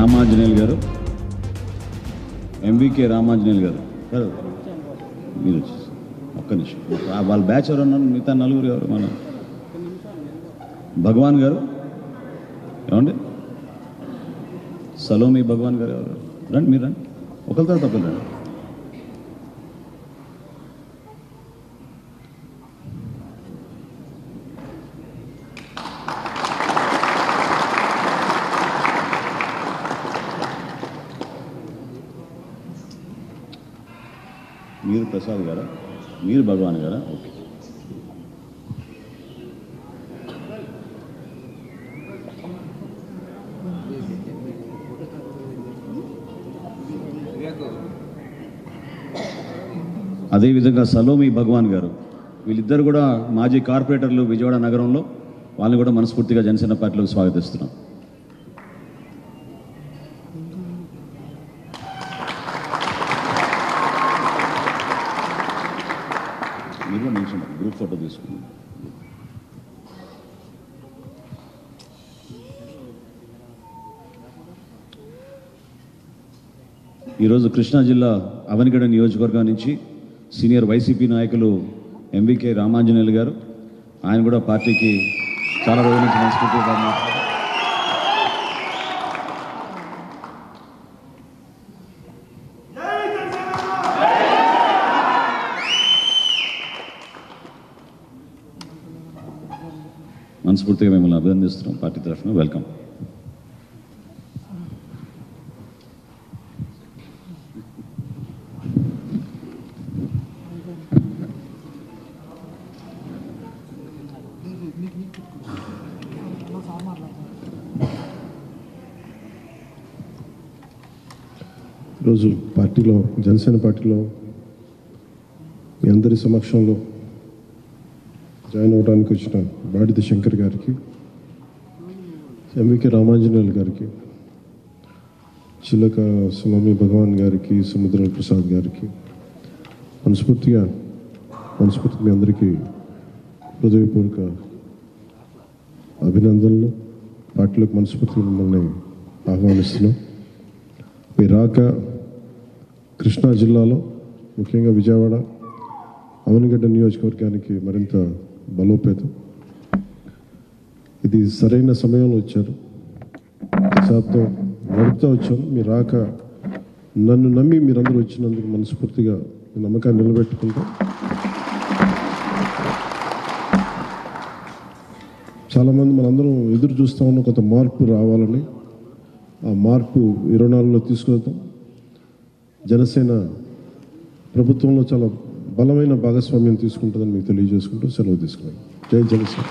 రామాంజనేయులు గారు, ఎంవికే రామాంజనేయులు గారు మీరు వచ్చేసి ఒక్క నిమిషం. వాళ్ళ బ్యాచ్ ఎవరు ఉన్నారు? మిగతా నలుగురు ఎవరు? మన భగవాన్ గారు ఏమండి, సలోమి భగవాన్ గారు ఎవరు? రండి, మీరు రండి, ఒకరి తర్వాత ఒకరు రండి. మీరు ప్రసాద్ గారా? మీరు భగవాన్ గారా? ఓకే. అదేవిధంగా సలోమి భగవాన్ గారు, వీళ్ళిద్దరు కూడా మాజీ కార్పొరేటర్లు విజయవాడ నగరంలో. వాళ్ళని కూడా మనస్ఫూర్తిగా జనసేన పార్టీలోకి స్వాగతిస్తున్నాం. మీరు కూడా నిమిషం గ్రూప్ ఫోటో తీసుకున్నాం. ఈరోజు కృష్ణా జిల్లా అవనిగడ్డ నియోజకవర్గం నుంచి సీనియర్ వైసీపీ నాయకులు ఎంవికే రామాంజనేయులు గారు, ఆయన కూడా పార్టీకి చాలా రోజుల నుంచి మనస్ఫూర్తిగా మిమ్మల్ని అభినందిస్తున్నాం. పార్టీ తరఫున వెల్కమ్. ఈరోజు పార్టీలో, జనసేన పార్టీలో మీ అందరి సమక్షంలో జాయిన్ అవ్వడానికి వచ్చిన బాడిత శంకర్ గారికి, ఎంవికే రామాంజనేయులు గారికి, చిలక సలోమి భగవాన్ గారికి, సముద్ర ప్రసాద్ గారికి మనస్ఫూర్తిగా మీ అందరికీ హృదయపూర్వక అభినందనలు. పార్టీలోకి మనస్ఫూర్తిగా మిమ్మల్ని ఆహ్వానిస్తున్నాం. మీ రాక కృష్ణా జిల్లాలో, ముఖ్యంగా విజయవాడ అవనిగడ్డ నియోజకవర్గానికి మరింత బలోపేతం. ఇది సరైన సమయంలో వచ్చారు, దశాబ్దం నడుపుతూ వచ్చాను. మీ రాక నన్ను నమ్మి మీరందరూ వచ్చినందుకు మనస్ఫూర్తిగా నమ్మకాన్ని నిలబెట్టుకుంటాం. చాలామంది మనందరం ఎదురు చూస్తూ ఉన్న కొంత మార్పు రావాలని, ఆ మార్పు 24లో తీసుకెళ్తాం. జనసేన ప్రభుత్వంలో చాలా బలమైన భాగస్వామ్యం తీసుకుంటుందని మీకు తెలియజేసుకుంటూ సెలవు తీసుకున్నాను. జై జనసేన.